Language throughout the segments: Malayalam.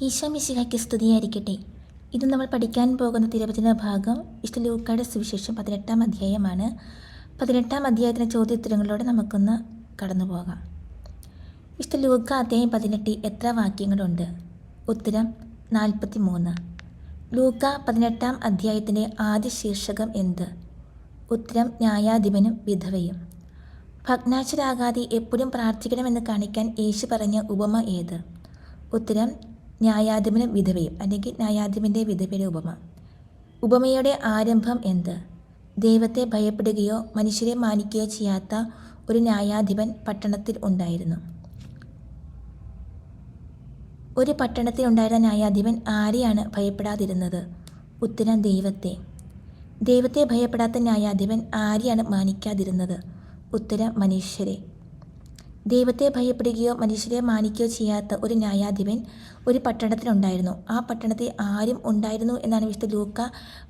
ഈശോ മിശിഹായ്ക്ക് സ്തുതിയായിരിക്കട്ടെ. ഇത് നമ്മൾ പഠിക്കാൻ പോകുന്ന തിരുവചന ഭാഗം വിശുദ്ധ ലൂക്കായുടെ സുവിശേഷം 18-ാം അധ്യായമാണ്. 18-ാം അധ്യായത്തിലെ ചോദ്യോത്തരങ്ങളോടെ നമുക്കൊന്ന് കടന്നു പോകാം. വിശുദ്ധ ലൂക്ക അധ്യായം 18 എത്ര വാക്യങ്ങളുണ്ട്? ഉത്തരം 43. ലൂക്ക 18-ാം അധ്യായത്തിൻ്റെ ആദ്യ ശീർഷകം എന്ത്? ഉത്തരം ന്യായാധിപനും വിധവയും. ഭഗ്നാശരാകാതെ എപ്പോഴും പ്രാർത്ഥിക്കണമെന്ന് കാണിക്കാൻ യേശു പറഞ്ഞ ഉപമ ഏത്? ഉത്തരം ന്യായാധിപനും വിധവയും, അല്ലെങ്കിൽ ന്യായാധിപൻ്റെ വിധവയുടെ ഉപമ. ഉപമയുടെ ആരംഭം എന്ത്? ദൈവത്തെ ഭയപ്പെടുകയോ മനുഷ്യരെ മാനിക്കുകയോ ചെയ്യാത്ത ഒരു ന്യായാധിപൻ പട്ടണത്തിൽ ഉണ്ടായിരുന്നു. ഒരു പട്ടണത്തിൽ ഉണ്ടായിരുന്ന ന്യായാധിപൻ ആരെയാണ് ഭയപ്പെടാതിരുന്നത്? ഉത്തരം ദൈവത്തെ. ദൈവത്തെ ഭയപ്പെടാത്ത ന്യായാധിപൻ ആരെയാണ് മാനിക്കാതിരുന്നത്? ഉത്തരം മനുഷ്യരെ. ദൈവത്തെ ഭയപ്പെടുകയോ മനുഷ്യരെ മാനിക്കുകയോ ചെയ്യാത്ത ഒരു ന്യായാധിപൻ ഒരു പട്ടണത്തിലുണ്ടായിരുന്നു. ആ പട്ടണത്തിൽ ആരും ഉണ്ടായിരുന്നു എന്നാണ് വിശുദ്ധ ലൂക്ക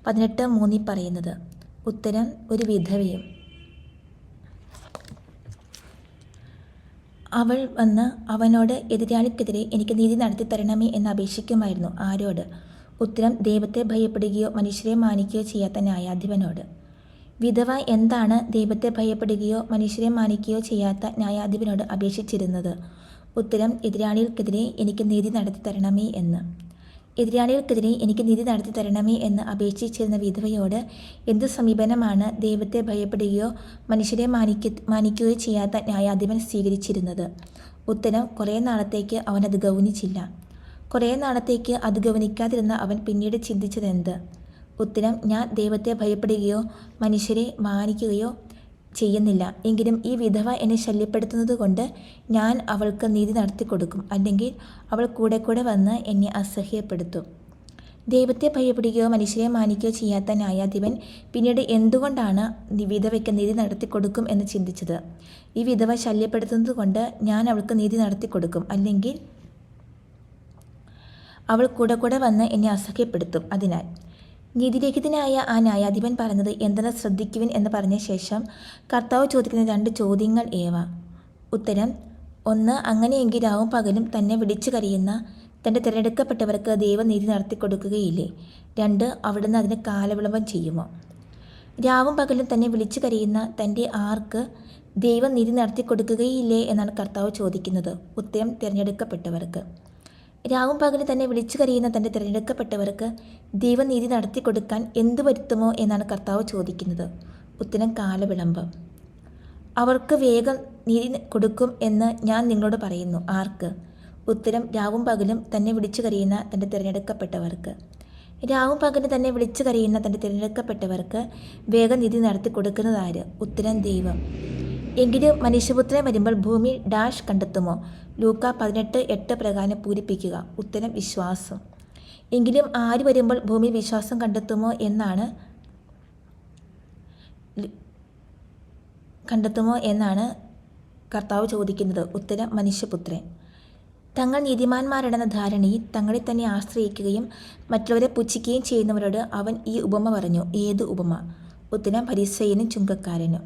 18:3 പറയുന്നത്. ഉത്തരം ഒരു വിധവയും. അവൾ വന്ന് അവനോട് എതിരാളിക്കെതിരെ എനിക്ക് നീതി നടത്തി തരണമേ എന്ന് അപേക്ഷിക്കുമായിരുന്നു. ആരോട്? ഉത്തരം ദൈവത്തെ ഭയപ്പെടുകയോ മനുഷ്യരെ മാനിക്കുകയോ ചെയ്യാത്ത ന്യായാധിപനോട്. വിധവ എന്താണ് ദൈവത്തെ ഭയപ്പെടുകയോ മനുഷ്യരെ മാനിക്കുകയോ ചെയ്യാത്ത ന്യായാധിപനോട് അപേക്ഷിച്ചിരുന്നത്? ഉത്തരം എതിരാളികൾക്കെതിരെ എനിക്ക് നീതി നടത്തി തരണമേ എന്ന്. എതിരാളികൾക്കെതിരെ എനിക്ക് നീതി നടത്തി തരണമേ എന്ന് അപേക്ഷിച്ചിരുന്ന വിധവയോട് എന്തു സമീപനമാണ് ദൈവത്തെ ഭയപ്പെടുകയോ മനുഷ്യരെ മാനിക്കുകയോ ചെയ്യാത്ത ന്യായാധിപൻ സ്വീകരിച്ചിരുന്നത്? ഉത്തരം കുറേ നാളത്തേക്ക് അവനത് ഗൗനിച്ചില്ല. കുറേ നാളത്തേക്ക് അത് ഗൗനിക്കാതിരുന്ന അവൻ പിന്നീട് ചിന്തിച്ചതെന്ത്? ഉത്തരം ഞാൻ ദൈവത്തെ ഭയപ്പെടുകയോ മനുഷ്യരെ മാനിക്കുകയോ ചെയ്യുന്നില്ല, എങ്കിലും ഈ വിധവ എന്നെ ശല്യപ്പെടുത്തുന്നത് കൊണ്ട് ഞാൻ അവൾക്ക് നീതി നടത്തി കൊടുക്കും, അല്ലെങ്കിൽ അവൾ കൂടെ വന്ന് എന്നെ അസഹ്യപ്പെടുത്തും. ദൈവത്തെ ഭയപ്പെടുകയോ മനുഷ്യരെ മാനിക്കുകയോ ചെയ്യാത്ത ന്യായാധിപൻ പിന്നീട് എന്തുകൊണ്ടാണ് വിധവയ്ക്ക് നീതി നടത്തി കൊടുക്കും എന്ന് ചിന്തിച്ചത്? ഈ വിധവ ശല്യപ്പെടുത്തുന്നത് കൊണ്ട് ഞാൻ അവൾക്ക് നീതി നടത്തി കൊടുക്കും, അല്ലെങ്കിൽ അവൾ കൂടെ വന്ന് എന്നെ അസഹ്യപ്പെടുത്തും. അതിനാൽ നീതിരഹിതനായ ആ ന്യായാധിപൻ പറഞ്ഞത് എന്തെന്ന് ശ്രദ്ധിക്കുവിൻ എന്ന് പറഞ്ഞ ശേഷം കർത്താവ് ചോദിക്കുന്ന 2 ചോദ്യങ്ങൾ ഏവ? ഉത്തരം 1. അങ്ങനെയെങ്കിൽ രാവും പകലും തന്നെ വിളിച്ചു കരയുന്ന തൻ്റെ തിരഞ്ഞെടുക്കപ്പെട്ടവർക്ക് ദൈവം നീതി നടത്തി കൊടുക്കുകയില്ലേ? 2. അവിടുന്ന് അതിന് കാലവിളംബം ചെയ്യുമോ? രാവും പകലും തന്നെ വിളിച്ചു കരയുന്ന തൻ്റെ ആർക്ക് ദൈവം നീതി നടത്തി കൊടുക്കുകയില്ലേ എന്നാണ് കർത്താവ് ചോദിക്കുന്നത്. ഉത്തരം തിരഞ്ഞെടുക്കപ്പെട്ടവർക്ക്. രാവും പകലും തന്നെ വിളിച്ചു കരയുന്ന തൻ്റെ തിരഞ്ഞെടുക്കപ്പെട്ടവർക്ക് ദൈവനീതി നടത്തി കൊടുക്കാൻ എന്തു വരുത്തുമോ എന്നാണ് കർത്താവ് ചോദിക്കുന്നത്. ഉത്തരം കാലവിളംബം. അവർക്ക് വേഗം നീതി കൊടുക്കും എന്ന് ഞാൻ നിങ്ങളോട് പറയുന്നു. ആർക്ക്? ഉത്തരം രാവും പകലും തന്നെ വിളിച്ചു കരയുന്ന തൻ്റെ തിരഞ്ഞെടുക്കപ്പെട്ടവർക്ക്. രാവും പകലും തന്നെ വിളിച്ചു കരയുന്ന തൻ്റെ തിരഞ്ഞെടുക്കപ്പെട്ടവർക്ക് വേഗം നീതി നടത്തി കൊടുക്കുന്നത് ആര്? ഉത്തരം ദൈവം. എങ്കിലും മനുഷ്യപുത്രൻ വരുമ്പോൾ ഭൂമി ഡാഷ് കണ്ടെത്തുമോ? ലൂക്ക 18:8 പ്രകാരം പൂരിപ്പിക്കുക. ഉത്തരം വിശ്വാസം. എങ്കിലും ആര് വരുമ്പോൾ ഭൂമി വിശ്വാസം കണ്ടെത്തുമോ എന്നാണ് കർത്താവ് ചോദിക്കുന്നത്. ഉത്തരം മനുഷ്യപുത്രൻ. തങ്ങൾ നീതിമാന്മാരാണെന്ന ധാരണയിൽ തങ്ങളെ തന്നെ ആശ്രയിക്കുകയും മറ്റുള്ളവരെ പുച്ഛിക്കുകയും ചെയ്യുന്നവരോട് അവൻ ഈ ഉപമ പറഞ്ഞു. ഏത് ഉപമ? ഉത്തരം ഫരിസേയനും ചുങ്കക്കാരനും.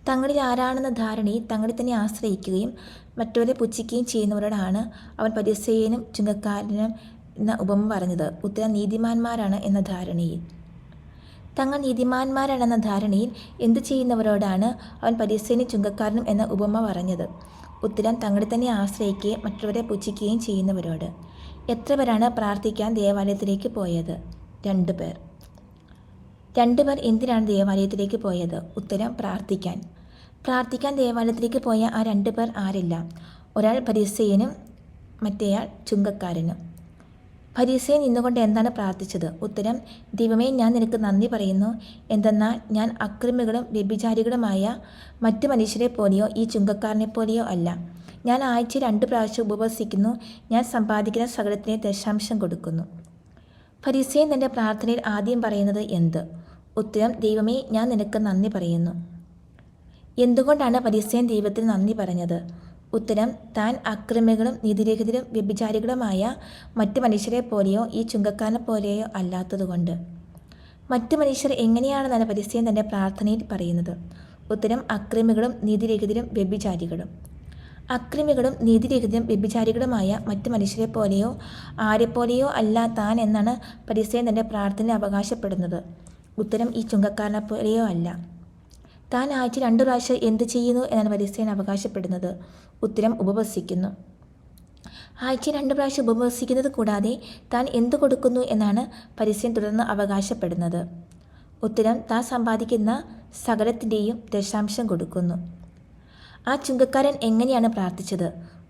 തങ്ങളിൽ ആരാണെന്ന ധാരണയിൽ തങ്ങളെ തന്നെ ആശ്രയിക്കുകയും മറ്റവരെ പുച്ഛിക്കുകയും ചെയ്യുന്നവരോടാണ് അവൻ ഫരിസേയനും ചുങ്കക്കാരനും എന്ന ഉപമ പറഞ്ഞത്. ഉത്തരം നീതിമാന്മാരാണ് എന്ന ധാരണയിൽ. തങ്ങൾ നീതിമാന്മാരാണെന്ന ധാരണയിൽ എന്തു ചെയ്യുന്നവരോടാണ് അവൻ ഫരിസേയനും ചുങ്കക്കാരനും എന്ന ഉപമ പറഞ്ഞത്? ഉത്തരം തങ്ങളെ തന്നെ ആശ്രയിക്കുകയും മറ്റുള്ളവരെ പുച്ഛിക്കുകയും ചെയ്യുന്നവരോട്. എത്ര പേരാണ് പ്രാർത്ഥിക്കാൻ ദേവാലയത്തിലേക്ക് പോയത്? 2 പേർ. 2 പേർ എന്തിനാണ് ദേവാലയത്തിലേക്ക് പോയത്? ഉത്തരം പ്രാർത്ഥിക്കാൻ. പ്രാർത്ഥിക്കാൻ ദേവാലയത്തിലേക്ക് പോയ ആ 2 പേർ ആരെല്ലാം? ഒരാൾ ഫരിസേയനും മറ്റേയാൾ ചുങ്കക്കാരനും. ഫരിസേയൻ നിന്നുകൊണ്ട് എന്താണ് പ്രാർത്ഥിച്ചത്? ഉത്തരം ദൈവമേ, ഞാൻ നിനക്ക് നന്ദി പറയുന്നു, എന്തെന്നാൽ ഞാൻ അക്രമികളും വ്യഭിചാരികളുമായ മറ്റു മനുഷ്യരെ പോലെയോ ഈ ചുങ്കക്കാരനെ പോലെയോ അല്ല. ഞാൻ ആഴ്ചയിൽ 2 പ്രാവശ്യം ഉപവസിക്കുന്നു, ഞാൻ സമ്പാദിക്കുന്ന സകലത്തിനെ ദശാംശം കൊടുക്കുന്നു. ഫരിസേയൻ തൻ്റെ പ്രാർത്ഥനയിൽ ആദ്യം പറയുന്നത് എന്ത്? ഉത്തരം ദൈവമേ, ഞാൻ നിനക്ക് നന്ദി പറയുന്നു. എന്തുകൊണ്ടാണ് ഫരിസേയൻ ദൈവത്തിന് നന്ദി പറഞ്ഞത്? ഉത്തരം താൻ അക്രമികളും നീതിരഹിതരും വ്യഭിചാരികളുമായ മറ്റു മനുഷ്യരെ പോലെയോ ഈ ചുങ്കക്കാരനെ പോലെയോ അല്ലാത്തതുകൊണ്ട്. മറ്റു മനുഷ്യർ എങ്ങനെയാണെന്നാണ് ഫരിസേയൻ തൻ്റെ പ്രാർത്ഥനയിൽ പറയുന്നത്? ഉത്തരം അക്രമികളും നീതിരഹിതരും വ്യഭിചാരികളും. അക്രമികളും നീതിരഹിതരും വ്യഭിചാരികളുമായ മറ്റു മനുഷ്യരെ പോലെയോ ആരെപ്പോലെയോ അല്ല താൻ എന്നാണ് ഫരിസേയൻ തൻ്റെ പ്രാർത്ഥനയിൽ അവകാശപ്പെടുന്നത്. ഉത്തരം ഈ ചുങ്കക്കാരനെ പോലെയോ അല്ല. താൻ ആഴ്ച 2 പ്രാവശ്യം എന്ത് ചെയ്യുന്നു എന്നാണ് ഫരിസേയൻ അവകാശപ്പെടുന്നത്. ഉത്തരം ഉപവസിക്കുന്നു. ആഴ്ച 2 പ്രാവശ്യം ഉപവസിക്കുന്നത് കൂടാതെ താൻ എന്തു കൊടുക്കുന്നു എന്നാണ് ഫരിസേയൻ തുടർന്ന് അവകാശപ്പെടുന്നത്. ഉത്തരം താൻ സമ്പാദിക്കുന്ന സകലത്തിൻ്റെയും ദശാംശം കൊടുക്കുന്നു. ആ ചുങ്കക്കാരൻ എങ്ങനെയാണ് പ്രാർത്ഥിച്ചത്?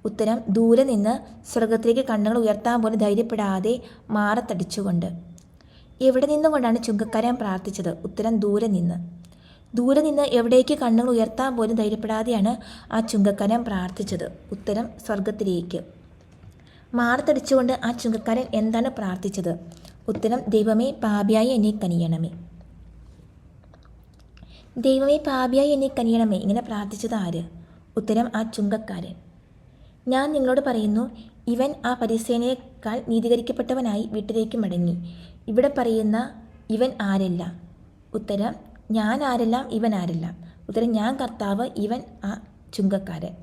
ഉത്തരം ദൂരെ നിന്ന് സ്വർഗത്തിലേക്ക് കണ്ണുകൾ ഉയർത്താൻ പോലും ധൈര്യപ്പെടാതെ മാറത്തടിച്ചുകൊണ്ട്. എവിടെ നിന്നുകൊണ്ടാണ് ചുങ്കക്കാരൻ പ്രാർത്ഥിച്ചത്? ഉത്തരം ദൂരെ നിന്ന്. ദൂരെ നിന്ന് എവിടേക്ക് കണ്ണുകൾ ഉയർത്താൻ പോലും ധൈര്യപ്പെടാതെയാണ് ആ ചുങ്കക്കാരൻ പ്രാർത്ഥിച്ചത്. ഉത്തരം സ്വർഗത്തിലേക്ക്. മാറത്തടിച്ചുകൊണ്ട് ആ ചുങ്കക്കാരൻ എന്താണ് പ്രാർത്ഥിച്ചത്? ഉത്തരം ദൈവമേ പാപിയായി എന്നെ കനിയണമേ. ദൈവമേ പാപിയായി എന്നെ കനിയണമേ. ഇങ്ങനെ പ്രാർത്ഥിച്ചത് ആര്? ഉത്തരം ആ ചുങ്കക്കാരൻ. ഞാൻ നിങ്ങളോട് പറയുന്നു, ഇവൻ ആ ഫരിസേയനേക്കാൾ നീതീകരിക്കപ്പെട്ടവനായി വീട്ടിലേക്ക് മടങ്ങി. ഇവിടെ പറയുന്ന ഇവൻ ആരല്ല? ഉത്തരം ഞാൻ ആരെല്ലാം ഇവൻ ആരെല്ലാം. ഉത്തരം ഞാൻ കർത്താവ്, ഇവൻ ആ ചുങ്കക്കാരൻ.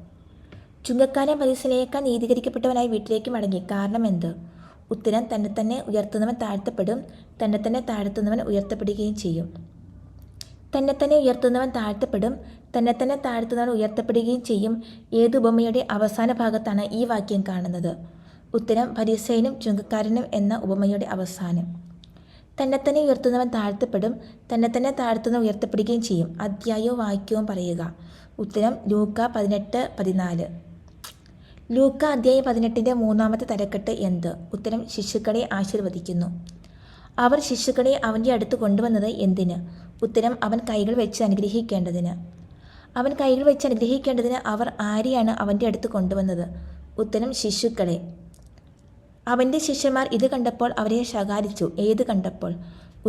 ചുങ്കക്കാരൻ ഫരിസേയനേക്കാൾ നീതീകരിക്കപ്പെട്ടവനായി വീട്ടിലേക്ക് മടങ്ങി. കാരണം എന്ത്? ഉത്തരം തന്നെ ഉയർത്തുന്നവൻ താഴ്ത്തപ്പെടും, തന്നെ താഴ്ത്തുന്നവൻ ഉയർത്തപ്പെടുകയും ചെയ്യും. തന്നെ ഉയർത്തുന്നവൻ താഴ്ത്തപ്പെടും, തന്നെ താഴ്ത്തുന്നവൻ ഉയർത്തപ്പെടുകയും ചെയ്യും. ഏത് ഉപമയുടെ അവസാന ഭാഗത്താണ് ഈ വാക്യം കാണുന്നത്? ഉത്തരം ഫരിസേയനും ചുങ്കക്കാരനും എന്ന ഉപമയുടെ അവസാനം. തന്നെ ഉയർത്തുന്നവൻ താഴ്ത്തപ്പെടും, തന്നെ താഴ്ത്തുന്നവൻ ഉയർത്തപ്പെടുകയും ചെയ്യും. അധ്യായവും വാക്യവും പറയുക. ഉത്തരം ലൂക്ക 18:14. ലൂക്ക അധ്യായം 18-ന്റെ 3-ാമത്തെ തലക്കെട്ട് എന്ത്? ഉത്തരം ശിശുക്കളെ ആശീർവദിക്കുന്നു. അവർ ശിശുക്കളെ അവൻ്റെ അടുത്ത് കൊണ്ടുവന്നത് എന്തിന്? ഉത്തരം അവൻ കൈകൾ വെച്ച് അനുഗ്രഹിക്കേണ്ടതിന്. അവൻ കൈകൾ വെച്ച് അനുഗ്രഹിക്കേണ്ടതിന് അവർ ആരെയാണ് അവൻ്റെ അടുത്ത് കൊണ്ടുവന്നത്? ഉത്തരം ശിശുക്കളെ. അവൻ്റെ ശിഷ്യന്മാർ ഇത് കണ്ടപ്പോൾ അവരെ ശകാരിച്ചു. ഏത് കണ്ടപ്പോൾ?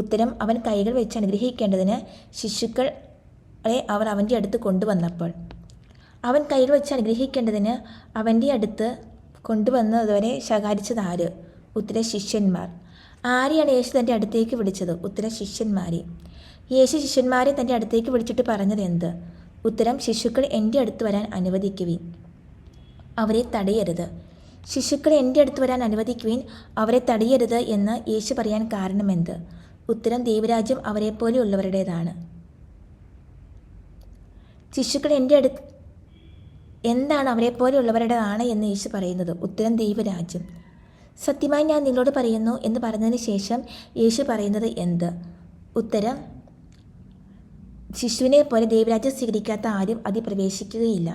ഉത്തരം അവൻ കൈകൾ വെച്ച് അനുഗ്രഹിക്കേണ്ടതിന് ശിശുക്കളെ അവർ അവൻ്റെ അടുത്ത് കൊണ്ടുവന്നപ്പോൾ. അവൻ കൈകൾ വെച്ച് അനുഗ്രഹിക്കേണ്ടതിന് അവൻ്റെ അടുത്ത് കൊണ്ടുവന്നതുവരെ ശകാരിച്ചത് ആര്? ഉത്തരം ശിഷ്യന്മാർ. ആരെയാണ് യേശു തൻ്റെ അടുത്തേക്ക് വിളിച്ചത്? ഉത്തരം ശിഷ്യന്മാരെ. യേശു ശിഷ്യന്മാരെ തൻ്റെ അടുത്തേക്ക് വിളിച്ചിട്ട് പറഞ്ഞത് എന്ത്? ഉത്തരം ശിശുക്കൾ എൻ്റെ അടുത്ത് വരാൻ അനുവദിക്കുവിൻ, അവരെ തടയരുത്. ശിശുക്കൾ എൻ്റെ അടുത്ത് വരാൻ അനുവദിക്കുവിൻ, അവരെ തടയരുത് എന്ന് യേശു പറയാൻ കാരണമെന്ത്? ഉത്തരം ദൈവരാജ്യം അവരെപ്പോലെയുള്ളവരുടേതാണ്. ശിശുക്കൾ എൻ്റെ അടുത്ത് എന്താണ് അവരെപ്പോലെയുള്ളവരുടേതാണ് എന്ന് യേശു പറയുന്നത്? ഉത്തരം ദൈവരാജ്യം. സത്യമായി ഞാൻ നിങ്ങളോട് പറയുന്നു എന്ന് പറഞ്ഞതിന് ശേഷം യേശു പറയുന്നത് എന്ത്? ഉത്തരം ശിശുവിനെ പോലെ ദൈവരാജ്യം സ്വീകരിക്കാത്ത ആരും അതിൽ പ്രവേശിക്കുകയില്ല.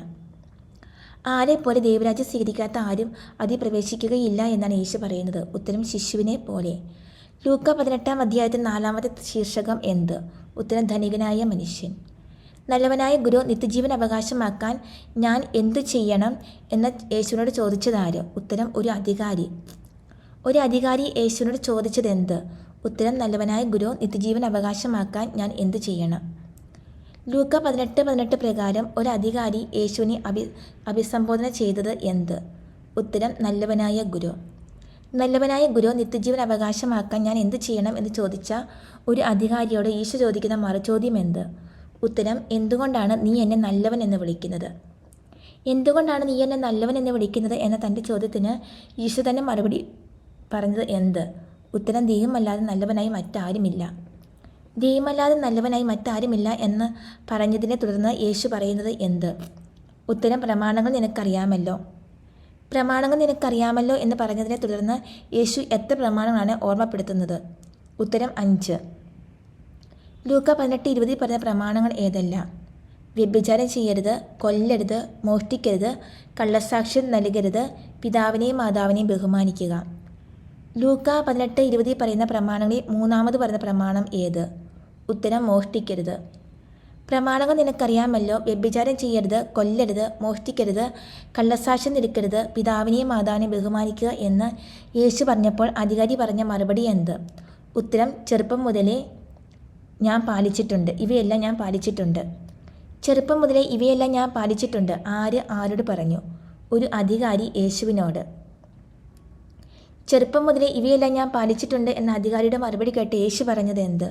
ആരെപ്പോലെ ദൈവരാജ്യം സ്വീകരിക്കാത്ത ആരും അതിൽ പ്രവേശിക്കുകയില്ല എന്നാണ് യേശു പറയുന്നത്. ഉത്തരം ശിശുവിനെ പോലെ. ലൂക്ക 18-ാം അധ്യായത്തിൽ 4-ാമത്തെ ശീർഷകം എന്ത്? ഉത്തരം ധനികനായ മനുഷ്യൻ. നല്ലവനായ ഗുരു നിത്യജീവൻ അവകാശമാക്കാൻ ഞാൻ എന്തു ചെയ്യണം എന്ന് യേശുവിനോട് ചോദിച്ചതാര്? ഉത്തരം ഒരു അധികാരി. ഒരു അധികാരി യേശുവിനോട് ചോദിച്ചത് എന്ത്? ഉത്തരം നല്ലവനായ ഗുരു നിത്യജീവൻ അവകാശമാക്കാൻ ഞാൻ എന്തു ചെയ്യണം? ലൂക്ക 18:18 പ്രകാരം ഒരു അധികാരി യേശുവിനെ അഭിസംബോധന ചെയ്തത് എന്ത്? ഉത്തരം നല്ലവനായ ഗുരു. നല്ലവനായ ഗുരു നിത്യജീവൻ അവകാശമാക്കാൻ ഞാൻ എന്ത് ചെയ്യണം എന്ന് ചോദിച്ച ഒരു അധികാരിയോട് യേശു ചോദിക്കുന്ന മറുചോദ്യം എന്ത്? ഉത്തരം എന്തുകൊണ്ടാണ് നീ എന്നെ നല്ലവൻ എന്ന് വിളിക്കുന്നത്? എന്തുകൊണ്ടാണ് നീ എന്നെ നല്ലവൻ എന്ന് വിളിക്കുന്നത് എന്ന തൻ്റെ ചോദ്യത്തിന് യേശു തന്നെ മറുപടി പറഞ്ഞത് എന്ത്? ഉത്തരം ദൈവമല്ലാതെ നല്ലവനായി മറ്റാരുമില്ല. ദൈവമല്ലാതെ നല്ലവനായി മറ്റാരുമില്ല എന്ന് പറഞ്ഞതിനെ തുടർന്ന് യേശു പറയുന്നത് എന്ത്? ഉത്തരം പ്രമാണങ്ങൾ നിനക്കറിയാമല്ലോ. പ്രമാണങ്ങൾ നിനക്കറിയാമല്ലോ എന്ന് പറഞ്ഞതിനെ തുടർന്ന് യേശു എത്ര പ്രമാണങ്ങളാണ് ഓർമ്മപ്പെടുത്തുന്നത്? ഉത്തരം 5. ലൂക്ക 18:20 പറഞ്ഞ പ്രമാണങ്ങൾ ഏതെല്ലാം? വ്യഭിചാരം ചെയ്യരുത്, കൊല്ലരുത്, മോഷ്ടിക്കരുത്, കള്ളസാക്ഷ്യം നൽകരുത്, പിതാവിനെയും മാതാവിനെയും ബഹുമാനിക്കുക. ലൂക്ക 18:20 പറയുന്ന പ്രമാണങ്ങളിൽ 3-ാമത് പറയുന്ന പ്രമാണം ഏത്? ഉത്തരം മോഷ്ടിക്കരുത്. പ്രമാണങ്ങൾ നിനക്കറിയാമല്ലോ. വ്യഭിചാരം ചെയ്യരുത്, കൊല്ലരുത്, മോഷ്ടിക്കരുത്, കള്ളസാക്ഷ്യം നിൽക്കരുത്, പിതാവിനെയും മാതാവിനെയും ബഹുമാനിക്കുക എന്ന് യേശു പറഞ്ഞപ്പോൾ അധികാരി പറഞ്ഞ മറുപടി എന്ത്? ഉത്തരം ചെറുപ്പം മുതലേ ഞാൻ പാലിച്ചിട്ടുണ്ട്, ഇവയെല്ലാം ഞാൻ പാലിച്ചിട്ടുണ്ട്. ചെറുപ്പം മുതലേ ഇവയെല്ലാം ഞാൻ പാലിച്ചിട്ടുണ്ട്. ആര് ആരോട് പറഞ്ഞു? ഒരു അധികാരി യേശുവിനോട്. ചെറുപ്പം മുതലേ ഇവയെല്ലാം ഞാൻ പാലിച്ചിട്ടുണ്ട് എന്ന അധികാരിയുടെ മറുപടി കേട്ട് യേശു പറഞ്ഞത് എന്ത്?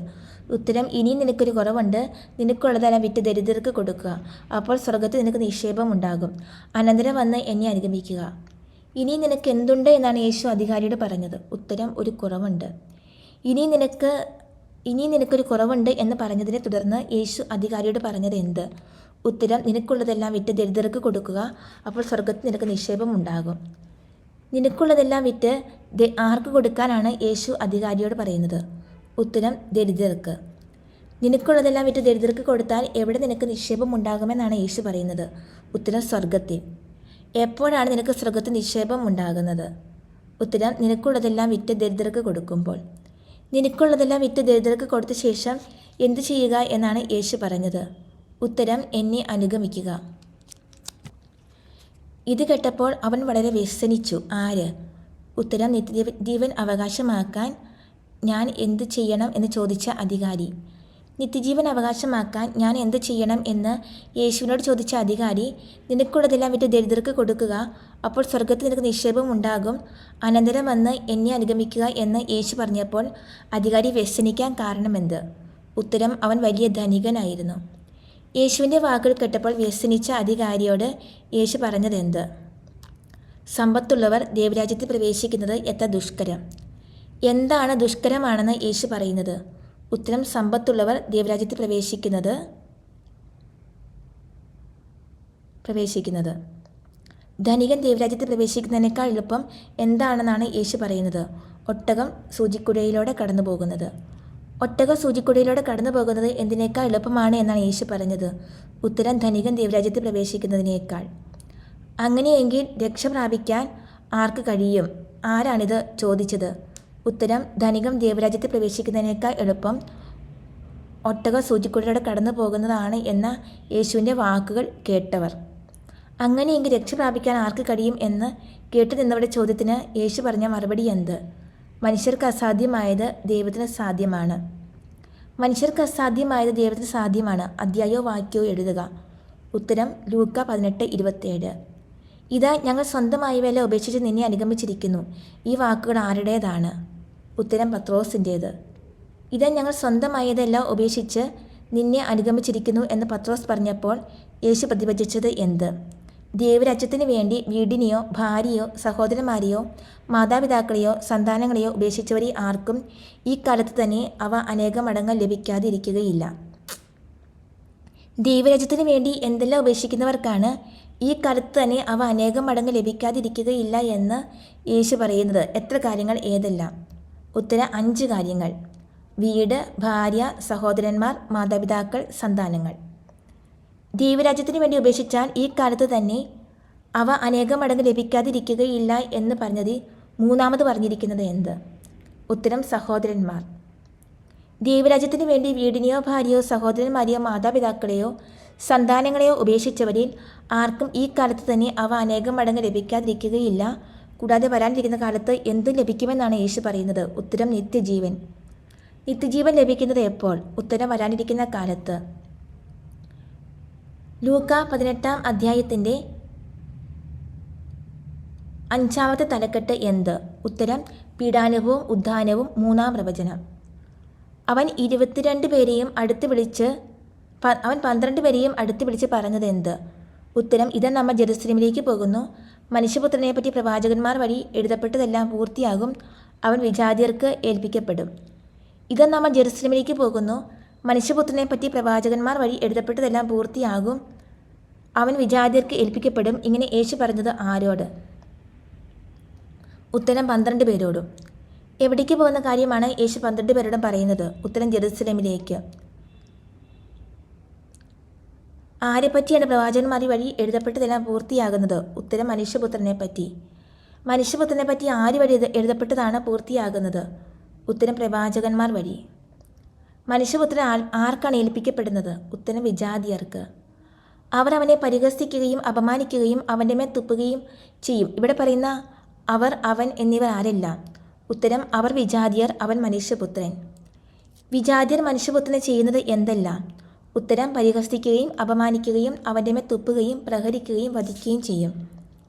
ഉത്തരം: ഇനിയും നിനക്കൊരു കുറവുണ്ട്. നിനക്കുള്ളതെല്ലാം വിറ്റ് ദരിദ്രർക്ക് കൊടുക്കുക. അപ്പോൾ സ്വർഗത്തിൽ നിനക്ക് നിക്ഷേപം ഉണ്ടാകും. അനന്തരം വന്ന് എന്നെ അനുഗമിക്കുക. ഇനിയും നിനക്ക് എന്തുണ്ട് എന്നാണ് യേശു അധികാരിയോട് പറഞ്ഞത്. ഉത്തരം: ഒരു കുറവുണ്ട്. ഇനിയും നിനക്കൊരു കുറവുണ്ട് എന്ന് പറഞ്ഞതിനെ തുടർന്ന് യേശു അധികാരിയോട് പറഞ്ഞത് എന്ത്? ഉത്തരം: നിനക്കുള്ളതെല്ലാം വിറ്റ് ദരിദ്രർക്ക് കൊടുക്കുക. അപ്പോൾ സ്വർഗത്തിൽ നിനക്ക് നിക്ഷേപം ഉണ്ടാകും. നിനക്കുള്ളതെല്ലാം വിറ്റ് ആർക്ക് കൊടുക്കാനാണ് യേശു അധികാരിയോട് പറയുന്നത്? ഉത്തരം: ദരിദ്രർക്ക്. നിനക്കുള്ളതെല്ലാം വിറ്റ് ദരിദ്രർക്ക് കൊടുത്താൽ എവിടെ നിനക്ക് നിക്ഷേപം ഉണ്ടാകുമെന്നാണ് യേശു പറയുന്നത്? ഉത്തരം: സ്വർഗത്തിൽ. എപ്പോഴാണ് നിനക്ക് സ്വർഗത്തിൽ നിക്ഷേപം ഉണ്ടാകുന്നത്? ഉത്തരം: നിനക്കുള്ളതെല്ലാം വിറ്റ് ദരിദ്രർക്ക് കൊടുക്കുമ്പോൾ. നിനക്കുള്ളതെല്ലാം വിറ്റ് ദരിദ്രർക്ക് കൊടുത്ത ശേഷം എന്തു ചെയ്യുക എന്നാണ് യേശു പറഞ്ഞത്? ഉത്തരം: എന്നെ അനുഗമിക്കുക. ഇത് കേട്ടപ്പോൾ അവൻ വളരെ വ്യസനിച്ചു. ആര്? ഉത്തരം: നിത്യജീവൻ അവകാശമാക്കാൻ ഞാൻ എന്ത് ചെയ്യണം എന്ന് ചോദിച്ച അധികാരി. നിത്യജീവൻ അവകാശമാക്കാൻ ഞാൻ എന്ത് ചെയ്യണം എന്ന് യേശുവിനോട് ചോദിച്ച അധികാരി, നിനക്കുള്ളതെല്ലാം വിറ്റ് ദരിദ്രർക്ക് കൊടുക്കുക, അപ്പോൾ സ്വർഗത്തിൽ നിനക്ക് നിക്ഷേപം ഉണ്ടാകും, അനന്തരം വന്ന് എന്നെ അനുഗമിക്കുക എന്ന് യേശു പറഞ്ഞപ്പോൾ അധികാരി വ്യസനിക്കാൻ കാരണമെന്ത്? ഉത്തരം: അവൻ വലിയ ധനികനായിരുന്നു. യേശുവിൻ്റെ വാക്കുകൾ കേട്ടപ്പോൾ വ്യസനിച്ച അധികാരിയോട് യേശു പറഞ്ഞതെന്ത്? സമ്പത്തുള്ളവർ ദൈവരാജ്യത്തിൽ പ്രവേശിക്കുന്നത് എത്ര ദുഷ്കരം. എന്താണ് ദുഷ്കരമാണെന്ന് യേശു പറയുന്നത്? ഉത്തരം: സമ്പത്തുള്ളവർ ദൈവരാജ്യത്തിൽ പ്രവേശിക്കുന്നത്. ധനികൻ ദൈവരാജ്യത്തിൽ പ്രവേശിക്കുന്നതിനേക്കാൾ എളുപ്പം എന്താണെന്നാണ് യേശു പറയുന്നത്? ഒട്ടകം സൂചിക്കുഴയിലൂടെ കടന്നു പോകുന്നത്. ഒട്ടകം സൂചിക്കുഴയിലൂടെ കടന്നു പോകുന്നത് എന്തിനേക്കാൾ എളുപ്പമാണ് എന്നാണ് യേശു പറഞ്ഞത്? ഉത്തരം: ധനികൻ ദൈവരാജ്യത്തിൽ പ്രവേശിക്കുന്നതിനേക്കാൾ. അങ്ങനെയെങ്കിൽ രക്ഷ പ്രാപിക്കാൻ ആർക്ക് കഴിയും? ആരാണിത് ചോദിച്ചത്? ഉത്തരം: ധനികൻ ദൈവരാജ്യത്തിൽ പ്രവേശിക്കുന്നതിനേക്കാൾ എളുപ്പം ഒട്ടകം സൂചിക്കുഴയിലൂടെ കടന്നു പോകുന്നതാണ് എന്ന യേശുവിൻ്റെ വാക്കുകൾ കേട്ടവർ. അങ്ങനെയെങ്കിൽ രക്ഷ പ്രാപിക്കാൻ ആർക്ക് കഴിയും എന്ന് കേട്ടു നിന്നവരുടെ ചോദ്യത്തിന് യേശു പറഞ്ഞ മറുപടി എന്ത്? മനുഷ്യർക്ക് അസാധ്യമായത് ദൈവത്തിന് സാധ്യമാണ്. മനുഷ്യർക്ക് അസാധ്യമായത് ദൈവത്തിന് സാധ്യമാണ്. അധ്യായവും വാക്യവും എഴുതുക. ഉത്തരം: ലൂക്ക 18:27. ഇതാ, ഞങ്ങൾ സ്വന്തമായവയെല്ലാം ഉപേക്ഷിച്ച് നിന്നെ അനുഗമിച്ചിരിക്കുന്നു. ഈ വാക്കുകൾ ആരുടേതാണ്? ഉത്തരം: പത്രോസിൻ്റേത്. ഇതാ, ഞങ്ങൾ സ്വന്തമായതെല്ലാം ഉപേക്ഷിച്ച് നിന്നെ അനുഗമിച്ചിരിക്കുന്നു എന്ന് പത്രോസ് പറഞ്ഞപ്പോൾ യേശു പ്രതിവചിച്ചത് എന്ത്? ദൈവരാജ്യത്തിന് വേണ്ടി വീടിനെയോ ഭാര്യയോ സഹോദരന്മാരെയോ മാതാപിതാക്കളെയോ സന്താനങ്ങളെയോ ഉപേക്ഷിച്ചവരെ ആർക്കും ഈ കാലത്ത് തന്നെ അവ അനേകം മടങ്ങ് ലഭിക്കാതിരിക്കുകയില്ല. ദൈവരാജ്യത്തിന് വേണ്ടി എന്തെല്ലാം ഉപേക്ഷിക്കുന്നവർക്കാണ് ഈ കാലത്ത് തന്നെ അവ അനേകം മടങ്ങ് ലഭിക്കാതിരിക്കുകയില്ല എന്ന് യേശു പറയുന്നത്? എത്ര കാര്യങ്ങൾ? ഏതെല്ലാം? ഉത്തരം: 5 കാര്യങ്ങൾ. വീട്, ഭാര്യ, സഹോദരന്മാർ, മാതാപിതാക്കൾ, സന്താനങ്ങൾ. ദൈവരാജ്യത്തിന് വേണ്ടി ഉപേക്ഷിച്ചാൽ ഈ കാലത്ത് തന്നെ അവ അനേകം മടങ്ങ് ലഭിക്കാതിരിക്കുകയില്ല എന്ന് പറഞ്ഞത് മൂന്നാമത് പറഞ്ഞിരിക്കുന്നത് എന്ത്? ഉത്തരം: സഹോദരന്മാർ. ദൈവരാജ്യത്തിന് വേണ്ടി വീടിനെയോ ഭാര്യയോ സഹോദരന്മാരെയോ മാതാപിതാക്കളെയോ സന്താനങ്ങളെയോ ഉപേക്ഷിച്ചവരിൽ ആർക്കും ഈ കാലത്ത് തന്നെ അവ അനേകം മടങ്ങ് ലഭിക്കാതിരിക്കുകയില്ല. കൂടാതെ വരാനിരിക്കുന്ന കാലത്ത് എന്തും ലഭിക്കുമെന്നാണ് യേശു പറയുന്നത്? ഉത്തരം: നിത്യജീവൻ. നിത്യജീവൻ ലഭിക്കുന്നത് എപ്പോൾ? ഉത്തരം: വരാനിരിക്കുന്ന കാലത്ത്. ലൂക്ക 18-ാം അധ്യായത്തിൻ്റെ 5-ാമത്തെ തലക്കെട്ട് എന്ത്? ഉത്തരം: പീഡാനുഭവവും ഉദ്ധാനവും. 3-ാം പ്രവചനം. അവൻ 12 പേരെയും അടുത്ത് വിളിച്ച് പറഞ്ഞത് എന്ത്? ഉത്തരം: ഇതാ, നമ്മൾ ജെറുസലേമിലേക്ക് പോകുന്നു. മനുഷ്യപുത്രനെ പറ്റി പ്രവാചകന്മാർ വഴി എഴുതപ്പെട്ടതെല്ലാം പൂർത്തിയാകും. അവൻ വിജാതിയർക്ക് ഏൽപ്പിക്കപ്പെടും. ഇതാ, നമ്മൾ ജെറുസലേമിലേക്ക് പോകുന്നു. മനുഷ്യപുത്രനെ പറ്റി പ്രവാചകന്മാർ വഴി എഴുതപ്പെട്ടതെല്ലാം പൂർത്തിയാകും. അവൻ വിജാതിയർക്ക് ഏൽപ്പിക്കപ്പെടും. ഇങ്ങനെ യേശു പറഞ്ഞത് ആരോട്? ഉത്തരം: 12 പേരോടും. എവിടേക്ക് പോകുന്ന കാര്യമാണ് യേശു 12 പേരോടും പറയുന്നത്? ഉത്തരം: ജെറുസലേമിലേക്ക്. ആരെപ്പറ്റിയാണ് പ്രവാചകന്മാർ വഴി എഴുതപ്പെട്ടതെല്ലാം പൂർത്തിയാകുന്നത്? ഉത്തരം: മനുഷ്യപുത്രനെ പറ്റി. മനുഷ്യപുത്രനെ പറ്റി ആര് വഴി എഴുതപ്പെട്ടതാണ് പൂർത്തിയാകുന്നത്? ഉത്തരം: പ്രവാചകന്മാർ വഴി. മനുഷ്യപുത്രൻ ആർക്കാണ് ഏൽപ്പിക്കപ്പെടുന്നത്? ഉത്തരം: വിജാതിയർക്ക്. അവർ അവനെ പരിഹസിക്കുകയും അപമാനിക്കുകയും അവൻ്റെ മേൽ തുപ്പുകയും ചെയ്യും. ഇവിടെ പറയുന്ന അവർ, അവൻ എന്നിവർ ആരെല്ലാം? ഉത്തരം: അവർ വിജാതിയർ, അവൻ മനുഷ്യപുത്രൻ. വിജാതിയർ മനുഷ്യപുത്രനെ ചെയ്യുന്നത് എന്തെല്ലാം? ഉത്തരം: പരിഹസിക്കുകയും അപമാനിക്കുകയും അവൻ്റെ മേൽ തുപ്പുകയും പ്രഹരിക്കുകയും വധിക്കുകയും ചെയ്യും.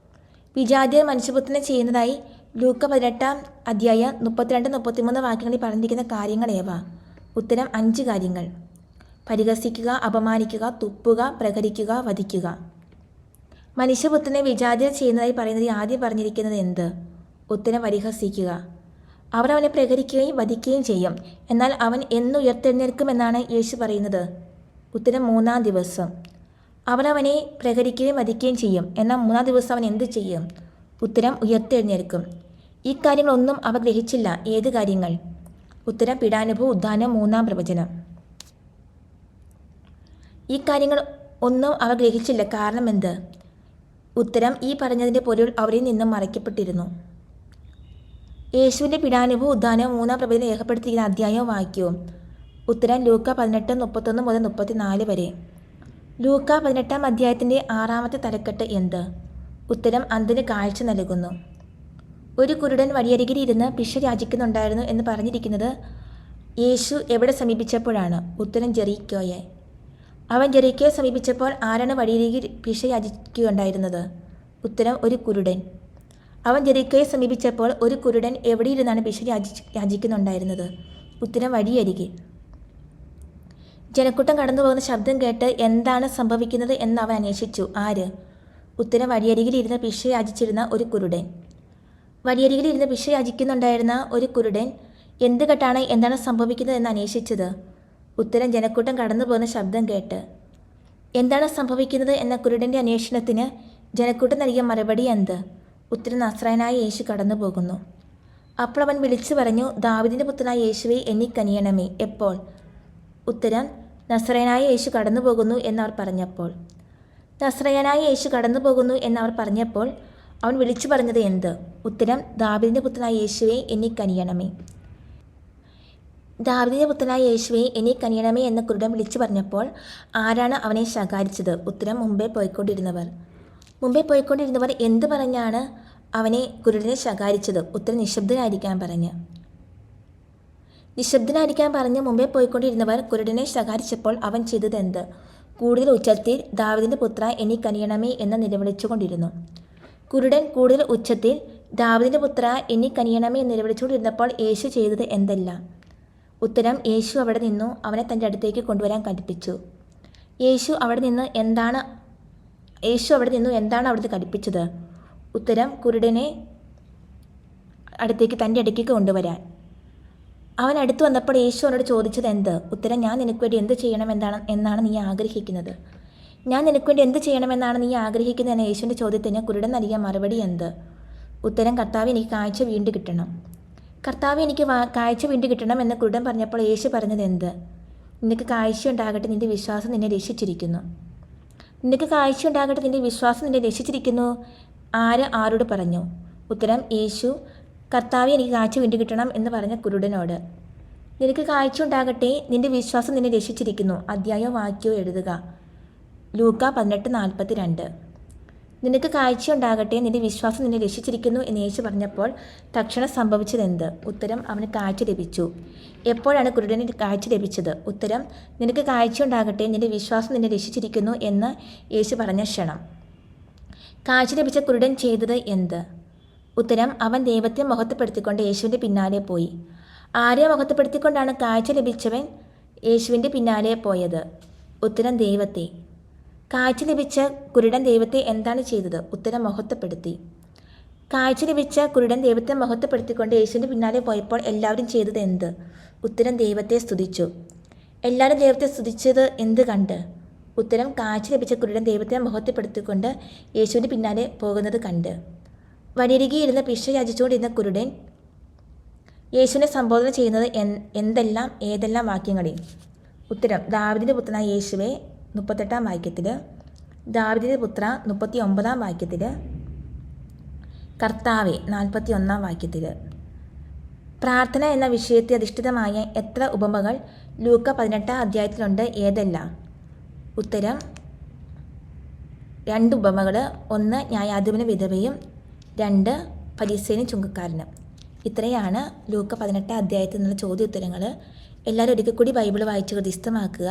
വിജാതിയർ മനുഷ്യപുത്രനെ ചെയ്യുന്നതായി ലൂക്ക 18-ാം അധ്യായം 32-33 വാക്യങ്ങളിൽ പറഞ്ഞിരിക്കുന്ന കാര്യങ്ങൾ ഏവ? ഉത്തരം 5 കാര്യങ്ങൾ. പരിഹസിക്കുക, അപമാനിക്കുക, തുപ്പുക, പ്രഹരിക്കുക, വധിക്കുക. മനുഷ്യപുത്രനെ വിജാതീയർ ചെയ്യുന്നതായി പറയുന്നത് ആദ്യം പറഞ്ഞിരിക്കുന്നത് എന്ത്? ഉത്തരം പരിഹസിക്കുക. അവർ അവനെ പ്രഹരിക്കുകയും വധിക്കുകയും ചെയ്യും. എന്നാൽ അവൻ എന്ന് ഉയർത്തെഴുന്നേൽക്കുമെന്നാണ് യേശു പറയുന്നത്? ഉത്തരം 3-ാം ദിവസം. അവർ അവനെ പ്രഹരിക്കുകയും വധിക്കുകയും ചെയ്യും. എന്നാൽ 3-ാം ദിവസം അവൻ എന്ത് ചെയ്യും? ഉത്തരം ഉയർത്തെഴുന്നേൽക്കും. ഈ കാര്യങ്ങളൊന്നും അവർ ഗ്രഹിച്ചില്ല. ഏത് കാര്യങ്ങൾ? ഉത്തരം പീഡാനുഭവം, ഉദ്ധാനം, 3-ാം പ്രവചനം. ഈ കാര്യങ്ങൾ ഒന്നും അവർ ഗ്രഹിച്ചില്ല. കാരണം എന്ത്? ഉത്തരം ഈ പറഞ്ഞതിൻ്റെ പൊരുൾ അവരിൽ നിന്നും മറയ്ക്കപ്പെട്ടിരുന്നു. യേശുവിൻ്റെ പീഡാനുഭവം, ഉദ്ധാനവും 3-ാം പ്രവചനം രേഖപ്പെടുത്തിയിരിക്കുന്ന അധ്യായവും വാക്യവും? ഉത്തരം ലൂക്ക 18:31 മുതൽ 34 വരെ. ലൂക്ക 18-ാം അധ്യായത്തിൻ്റെ 6-ാമത്തെ തലക്കെട്ട് എന്ത്? ഉത്തരം അന്ധന് കാഴ്ച നൽകുന്നു. ഒരു കുരുടൻ വഴിയരികിൽ ഇരുന്ന് ഭിക്ഷ യാചിക്കുന്നുണ്ടായിരുന്നു എന്ന് പറഞ്ഞിരിക്കുന്നത് യേശു എവിടെ സമീപിച്ചപ്പോഴാണ്? ഉത്തരം ജെറീക്കോയെ. അവൻ ജെറീക്കോയെ സമീപിച്ചപ്പോൾ ആരാണ് വഴിയരികിൽ ഭിക്ഷ യാചിക്കുകയുണ്ടായിരുന്നത്? ഉത്തരം ഒരു കുരുടൻ. അവൻ ജെറീക്കോയെ സമീപിച്ചപ്പോൾ ഒരു കുരുടൻ എവിടെയിരുന്നാണ് ഭിക്ഷ യാചിക്കുന്നുണ്ടായിരുന്നത്? ഉത്തരം വഴിയരികിൽ. ജനക്കൂട്ടം കടന്നു പോകുന്ന ശബ്ദം കേട്ട് എന്താണ് സംഭവിക്കുന്നത് എന്ന് അവൻ അന്വേഷിച്ചു. ആര്? ഉത്തരം വഴിയരികിൽ ഇരുന്ന് ഭിക്ഷ യാചിച്ചിരുന്ന ഒരു കുരുടൻ. വഴിയരികിൽ ഇരുന്ന് ഭിക്ഷ യാചിക്കുന്നുണ്ടായിരുന്ന ഒരു കുരുടൻ എന്ത് കേട്ടാണ് എന്താണ് സംഭവിക്കുന്നത് എന്ന് അന്വേഷിച്ചത്? ഉത്തരം ജനക്കൂട്ടം കടന്നു പോകുന്ന ശബ്ദം കേട്ട്. എന്താണ് സംഭവിക്കുന്നത് എന്ന കുരുടൻ്റെ അന്വേഷണത്തിന് ജനക്കൂട്ടം നൽകിയ മറുപടി എന്ത്? ഉത്തരം നസ്രായനായ യേശു കടന്നു പോകുന്നു. അപ്പോൾ അവൻ വിളിച്ചു പറഞ്ഞു, ദാവീദിൻ്റെ പുത്രനായ യേശുവേ, എനിക്കനിയണമേ. എപ്പോൾ? ഉത്തരം നസ്രായനായ യേശു കടന്നു പോകുന്നു എന്നവർ പറഞ്ഞപ്പോൾ. നസ്രായനായ യേശു കടന്നു പോകുന്നു എന്നവർ പറഞ്ഞപ്പോൾ അവൻ വിളിച്ചു പറഞ്ഞത് എന്ത്? ഉത്തരം ദാവീദിൻ്റെ പുത്രനായ യേശുവേ, എനിക്കനിയണമേ. ദാവീദിൻ്റെ പുത്രനായ യേശുവേ, എനിക്കനിയണമേ എന്ന കുരുടൻ വിളിച്ചു പറഞ്ഞപ്പോൾ ആരാണ് അവനെ ശകാരിച്ചത്? ഉത്തരം മുമ്പേ പോയിക്കൊണ്ടിരുന്നവർ. മുമ്പേ പോയിക്കൊണ്ടിരുന്നവർ എന്ത് പറഞ്ഞാണ് അവനെ കുരുടനെ ശകാരിച്ചത്? ഉത്തരം നിശബ്ദനായിരിക്കാൻ പറഞ്ഞ്. നിശബ്ദനായിരിക്കാൻ പറഞ്ഞ് മുമ്പേ പോയിക്കൊണ്ടിരുന്നവർ കുരുടനെ ശകാരിച്ചപ്പോൾ അവൻ ചെയ്തത് എന്ത്? കൂടുതൽ ഉച്ചത്തിൽ ദാവീദിൻ്റെ പുത്ര, എനിക്കനിയണമേ എന്ന് നിലവിളിച്ചുകൊണ്ടിരുന്നു. കുരുടൻ കൂടുതൽ ഉച്ചത്തിൽ ദാവീദിൻ്റെ പുത്ര, എനിക്കനിയണമേ എന്ന് നിലവിളിച്ചുകൊണ്ടിരുന്നപ്പോൾ യേശു ചെയ്തത് എന്തല്ല? ഉത്തരം യേശു അവിടെ നിന്നു അവനെ തൻ്റെ അടുത്തേക്ക് കൊണ്ടുവരാൻ കൽപ്പിച്ചു. യേശു അവിടെ നിന്ന് എന്താണ് അവിടുത്തെ കൽപ്പിച്ചത്? ഉത്തരം കുരുടനെ തൻ്റെ അടുത്തേക്ക് കൊണ്ടുവരാൻ. അവൻ അടുത്ത് വന്നപ്പോൾ യേശു അവനോട് ചോദിച്ചത് എന്ത്? ഉത്തരം ഞാൻ നിനക്ക് വേണ്ടി എന്ത് ചെയ്യണം എന്നാണ് നീ ആഗ്രഹിക്കുന്നത്? ഞാൻ നിനക്ക് വേണ്ടി എന്ത് ചെയ്യണമെന്നാണ് നീ ആഗ്രഹിക്കുന്നത് എന്ന യേശുവിൻ്റെ ചോദ്യത്തിന് കുരുടൻ നൽകിയ മറുപടി എന്ത്? ഉത്തരം കർത്താവ്, എനിക്ക് കാഴ്ച വീണ്ടും കിട്ടണം. കർത്താവ്, എനിക്ക് കാഴ്ച വീണ്ടും കിട്ടണം എന്ന് കുരുടൻ പറഞ്ഞപ്പോൾ യേശു പറഞ്ഞത് എന്ത്? നിനക്ക് കാഴ്ചയുണ്ടാകട്ടെ, നിൻ്റെ വിശ്വാസം നിന്നെ രക്ഷിച്ചിരിക്കുന്നു. നിനക്ക് കാഴ്ചയുണ്ടാകട്ടെ, നിൻ്റെ വിശ്വാസം നിന്നെ രക്ഷിച്ചിരിക്കുന്നു. ആരോട് പറഞ്ഞു? ഉത്തരം യേശു കർത്താവ്, എനിക്ക് കാഴ്ച വീണ്ടും കിട്ടണം എന്ന് പറഞ്ഞ കുരുടനോട്. നിനക്ക് കാഴ്ച ഉണ്ടാകട്ടെ, നിൻ്റെ വിശ്വാസം നിന്നെ രക്ഷിച്ചിരിക്കുന്നു. അധ്യായവും വാക്യവും എഴുതുക. ലൂക്ക 18:42. നിനക്ക് കാഴ്ചയുണ്ടാകട്ടെ, നിൻ്റെ വിശ്വാസം നിന്നെ രക്ഷിച്ചിരിക്കുന്നു എന്ന് യേശു പറഞ്ഞപ്പോൾ തക്ഷണം സംഭവിച്ചതെന്ത്? ഉത്തരം അവന് കാഴ്ച ലഭിച്ചു. എപ്പോഴാണ് കുരുടന് കാഴ്ച ലഭിച്ചത്? ഉത്തരം നിനക്ക് കാഴ്ചയുണ്ടാകട്ടെ, നിൻ്റെ വിശ്വാസം നിന്നെ രക്ഷിച്ചിരിക്കുന്നു എന്ന് യേശു പറഞ്ഞ ക്ഷണം. കാഴ്ച ലഭിച്ച കുരുടൻ ചെയ്തത് എന്ത്? ഉത്തരം അവൻ ദൈവത്തെ മഹത്വപ്പെടുത്തിക്കൊണ്ട് യേശുവിൻ്റെ പിന്നാലെ പോയി. ആരെ മഹത്വപ്പെടുത്തിക്കൊണ്ടാണ് കാഴ്ച ലഭിച്ചവൻ യേശുവിൻ്റെ പിന്നാലെ പോയത്? ഉത്തരം ദൈവത്തെ. കാഴ്ച ലഭിച്ച കുരുടൻ ദൈവത്തെ എന്താണ് ചെയ്തത്? ഉത്തരം മഹത്വപ്പെടുത്തി. കാഴ്ച ലഭിച്ച കുരുടൻ ദൈവത്തെ മഹത്വപ്പെടുത്തിക്കൊണ്ട് യേശുവിൻ്റെ പിന്നാലെ പോയപ്പോൾ എല്ലാവരും ചെയ്തത് എന്ത്? ഉത്തരം ദൈവത്തെ സ്തുതിച്ചു. എല്ലാവരും ദൈവത്തെ സ്തുതിച്ചത് എന്ത് കണ്ട്? ഉത്തരം കാഴ്ച ലഭിച്ച കുരുടൻ ദൈവത്തെ മഹത്വപ്പെടുത്തിക്കൊണ്ട് യേശുവിൻ്റെ പിന്നാലെ പോകുന്നത് കണ്ട്. വഴിയരികെ ഇരുന്ന് ഭിക്ഷ യാചിച്ചുകൊണ്ടിരുന്ന കുരുടൻ യേശുവിനെ സംബോധന ചെയ്യുന്നത് ഏതെല്ലാം വാക്യങ്ങളിൽ? ഉത്തരം ദാവീദിൻ്റെ പുത്രനായ യേശുവേ 38-ാം വാക്യത്തിൽ, ദാവീദിൻ്റെ പുത്ര 39-ാം വാക്യത്തിൽ, കർത്താവേ 41-ാം വാക്യത്തിൽ. പ്രാർത്ഥന എന്ന വിഷയത്തെ അധിഷ്ഠിതമായ എത്ര ഉപമകൾ ലൂക്ക 18-ാം അധ്യായത്തിലുണ്ട്? ഏതെല്ലാം? ഉത്തരം 2 ഉപമകൾ. 1 ന്യായാധിപനും വിധവയും, 2 ഫരീസയനും ചുങ്കക്കാരനും. ഇത്രയാണ് ലൂക്ക 18-ാം അധ്യായത്തിൽ നിന്നുള്ള ചോദ്യോത്തരങ്ങൾ. എല്ലാവരും ഒരിക്കൽ കൂടി ബൈബിൾ വായിച്ച് ഹൃദിസ്ഥമാക്കുക.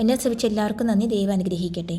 എന്നെ ശ്രമിച്ച എല്ലാവർക്കും നന്ദി. ദൈവം അനുഗ്രഹിക്കട്ടെ.